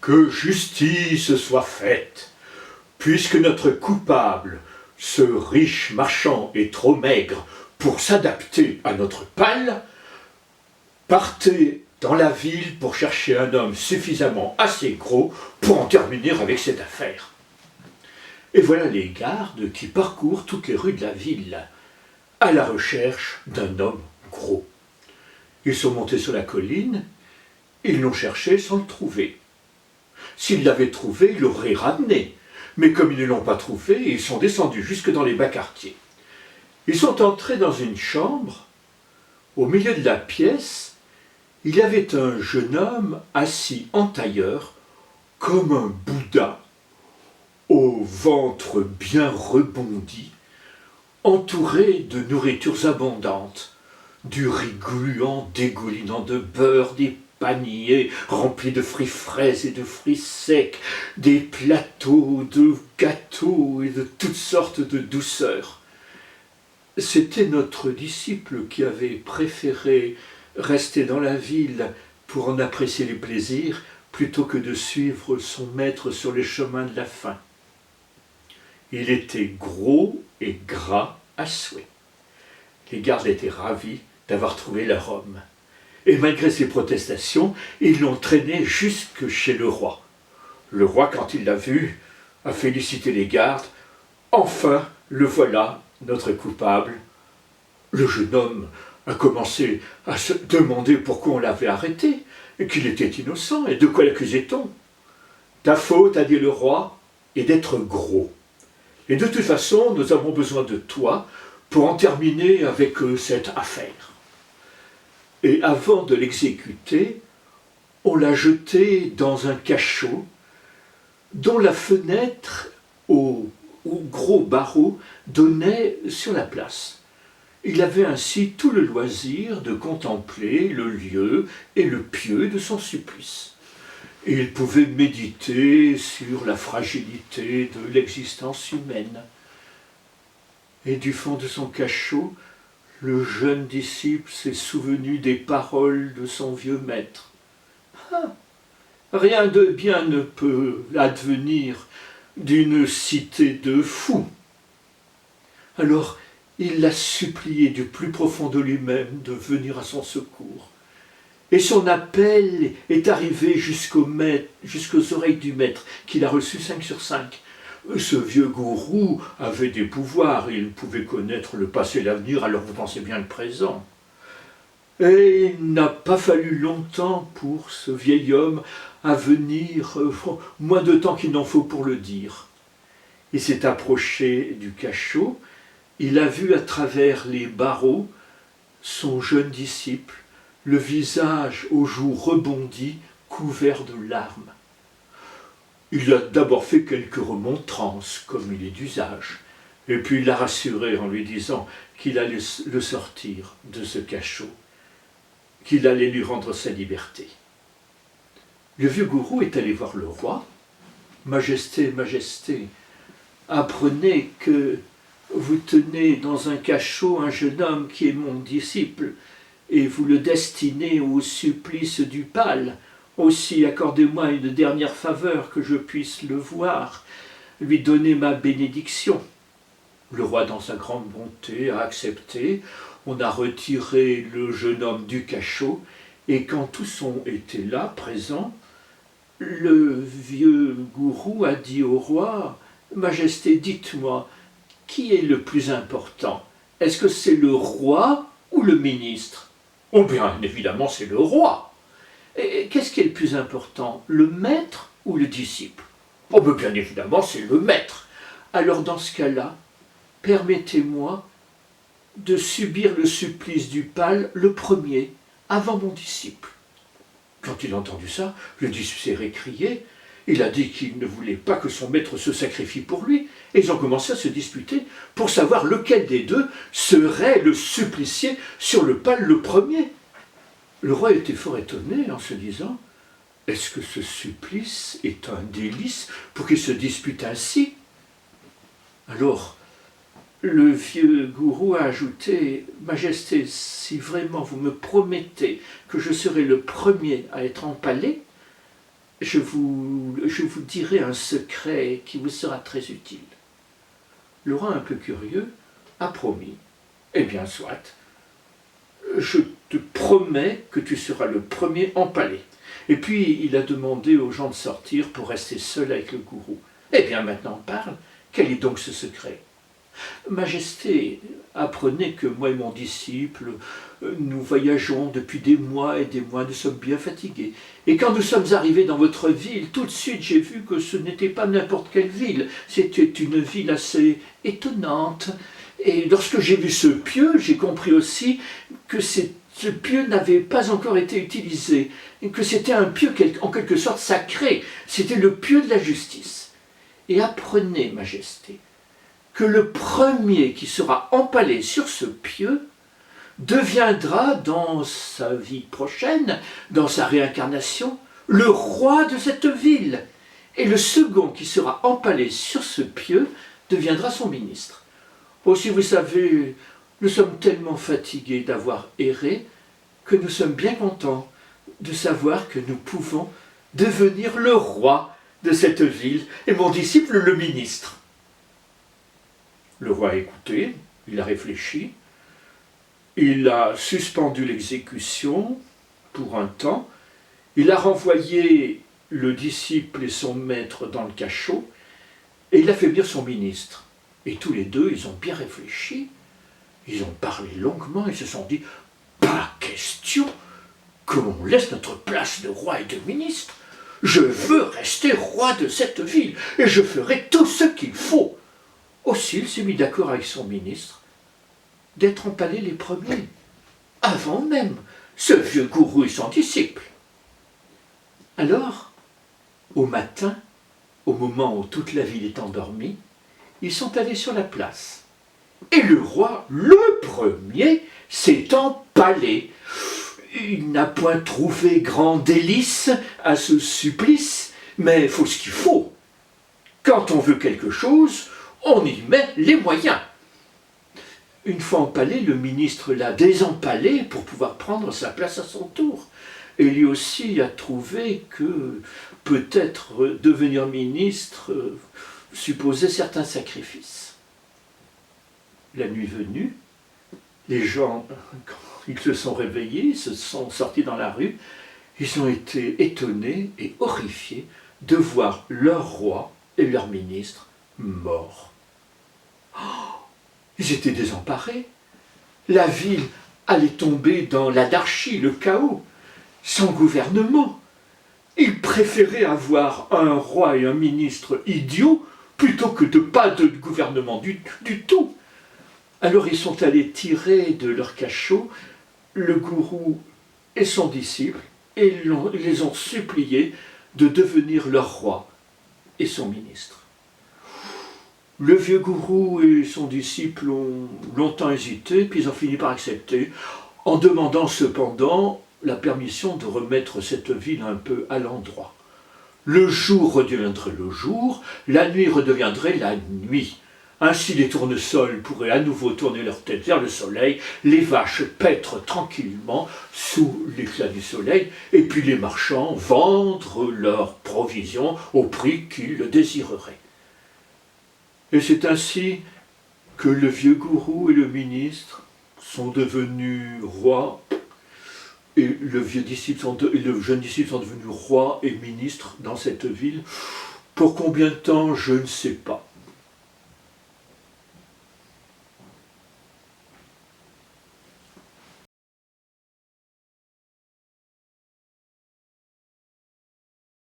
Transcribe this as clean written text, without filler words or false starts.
Que justice soit faite, puisque notre coupable, ce riche marchand, est trop maigre pour s'adapter à notre pâle, partez dans la ville pour chercher un homme suffisamment assez gros pour en terminer avec cette affaire. Et voilà les gardes qui parcourent toutes les rues de la ville, à la recherche d'un homme gros. Ils sont montés sur la colline, ils l'ont cherché sans le trouver. S'ils l'avaient trouvé, ils l'auraient ramené. Mais comme ils ne l'ont pas trouvé, ils sont descendus jusque dans les bas quartiers. Ils sont entrés dans une chambre. Au milieu de la pièce, il y avait un jeune homme assis en tailleur, comme un Bouddha, au ventre bien rebondi, entouré de nourritures abondantes, du riz gluant dégoulinant de beurre, des paniers remplis de fruits frais et de fruits secs, des plateaux de gâteaux et de toutes sortes de douceurs. C'était notre disciple qui avait préféré rester dans la ville pour en apprécier les plaisirs plutôt que de suivre son maître sur les chemins de la faim. Il était gros et gras à souhait. Les gardes étaient ravis d'avoir trouvé leur homme. Et malgré ses protestations, ils l'ont traîné jusque chez le roi. Le roi, quand il l'a vu, a félicité les gardes. Enfin, le voilà, notre coupable. Le jeune homme a commencé à se demander pourquoi on l'avait arrêté, et qu'il était innocent, et de quoi l'accusait-on? Ta faute, a dit le roi, est d'être gros. Et de toute façon, nous avons besoin de toi pour en terminer avec cette affaire. Et avant de l'exécuter, on l'a jeté dans un cachot dont la fenêtre au gros barreau donnait sur la place. Il avait ainsi tout le loisir de contempler le lieu et le pieu de son supplice. Et il pouvait méditer sur la fragilité de l'existence humaine. Et du fond de son cachot, le jeune disciple s'est souvenu des paroles de son vieux maître. Ah, rien de bien ne peut advenir d'une cité de fous. Alors il l'a supplié du plus profond de lui-même de venir à son secours. Et son appel est arrivé jusqu'aux oreilles du maître, qu'il a reçu 5 sur 5. Ce vieux gourou avait des pouvoirs, il pouvait connaître le passé et l'avenir, alors vous pensez bien le présent. Et il n'a pas fallu longtemps pour ce vieil homme à venir, moins de temps qu'il n'en faut pour le dire. Il s'est approché du cachot, il a vu à travers les barreaux son jeune disciple, le visage aux joues rebondies, couvert de larmes. Il a d'abord fait quelques remontrances, comme il est d'usage, et puis il l'a rassuré en lui disant qu'il allait le sortir de ce cachot, qu'il allait lui rendre sa liberté. Le vieux gourou est allé voir le roi. « Majesté, Majesté, apprenez que vous tenez dans un cachot un jeune homme qui est mon disciple, et vous le destinez au supplice du pâle. Aussi, accordez-moi une dernière faveur, que je puisse le voir, lui donner ma bénédiction. » Le roi, dans sa grande bonté, a accepté. On a retiré le jeune homme du cachot, et quand tous ont été là, présents, le vieux gourou a dit au roi « Majesté, dites-moi, qui est le plus important? Est-ce que c'est le roi ou le ministre ?» « Oh bien évidemment, c'est le roi. » Et qu'est-ce qui est le plus important, le maître ou le disciple? Oh bien évidemment, c'est le maître. Alors dans ce cas-là, permettez-moi de subir le supplice du pâle le premier, avant mon disciple. Quand il a entendu ça, le disciple s'est récrié. Il a dit qu'il ne voulait pas que son maître se sacrifie pour lui, et ils ont commencé à se disputer pour savoir lequel des deux serait le supplicié sur le pâle le premier. Le roi était fort étonné en se disant « Est-ce que ce supplice est un délice pour qu'ils se disputent ainsi ?» Alors, le vieux gourou a ajouté « Majesté, si vraiment vous me promettez que je serai le premier à être empalé, je vous dirai un secret qui vous sera très utile. » Le roi, un peu curieux, a promis. « Eh bien, soit, je te promets que tu seras le premier empalé. » Et puis il a demandé aux gens de sortir pour rester seul avec le gourou. « Eh bien, maintenant parle, quel est donc ce secret ?»« Majesté, apprenez que moi et mon disciple, nous voyageons depuis des mois et des mois, nous sommes bien fatigués. Et quand nous sommes arrivés dans votre ville, tout de suite j'ai vu que ce n'était pas n'importe quelle ville, c'était une ville assez étonnante. Et lorsque j'ai vu ce pieu, j'ai compris aussi que ce pieu n'avait pas encore été utilisé, et que c'était un pieu en quelque sorte sacré, c'était le pieu de la justice. Et apprenez, Majesté, que le premier qui sera empalé sur ce pieu deviendra dans sa vie prochaine, dans sa réincarnation, le roi de cette ville. Et le second qui sera empalé sur ce pieu deviendra son ministre. Aussi, vous savez, nous sommes tellement fatigués d'avoir erré que nous sommes bien contents de savoir que nous pouvons devenir le roi de cette ville et mon disciple le ministre. Le roi a écouté, il a réfléchi, il a suspendu l'exécution pour un temps, il a renvoyé le disciple et son maître dans le cachot, et il a fait venir son ministre. Et tous les deux, ils ont bien réfléchi, ils ont parlé longuement, ils se sont dit « Pas question que l'on laisse notre place de roi et de ministre. Je veux rester roi de cette ville, et je ferai tout ce qu'il faut. » Aussi, il s'est mis d'accord avec son ministre d'être empalés les premiers, avant même ce vieux gourou et son disciple. Alors, au matin, au moment où toute la ville est endormie, ils sont allés sur la place. Et le roi, le premier, s'est empalé. Il n'a point trouvé grand délice à ce supplice, mais il faut ce qu'il faut. Quand on veut quelque chose, on y met les moyens. Une fois empalé, le ministre l'a désempalé pour pouvoir prendre sa place à son tour. Et lui aussi a trouvé que peut-être devenir ministre supposait certains sacrifices. La nuit venue, les gens, quand ils se sont réveillés, ils se sont sortis dans la rue, ils ont été étonnés et horrifiés de voir leur roi et leur ministre morts. Ils étaient désemparés. La ville allait tomber dans l'anarchie, le chaos, sans gouvernement. Ils préféraient avoir un roi et un ministre idiots plutôt que de pas de gouvernement du tout. Alors ils sont allés tirer de leur cachot le gourou et son disciple et ils les ont suppliés de devenir leur roi et son ministre. Le vieux gourou et son disciple ont longtemps hésité, puis ils ont fini par accepter, en demandant cependant la permission de remettre cette ville un peu à l'endroit. Le jour redeviendrait le jour, la nuit redeviendrait la nuit. Ainsi les tournesols pourraient à nouveau tourner leur tête vers le soleil, les vaches paître tranquillement sous l'éclat du soleil, et puis les marchands vendre leurs provisions au prix qu'ils le désireraient. Et c'est ainsi que le vieux gourou et le ministre sont devenus rois, et le jeune disciple sont devenus rois et ministres dans cette ville. Pour combien de temps, je ne sais pas.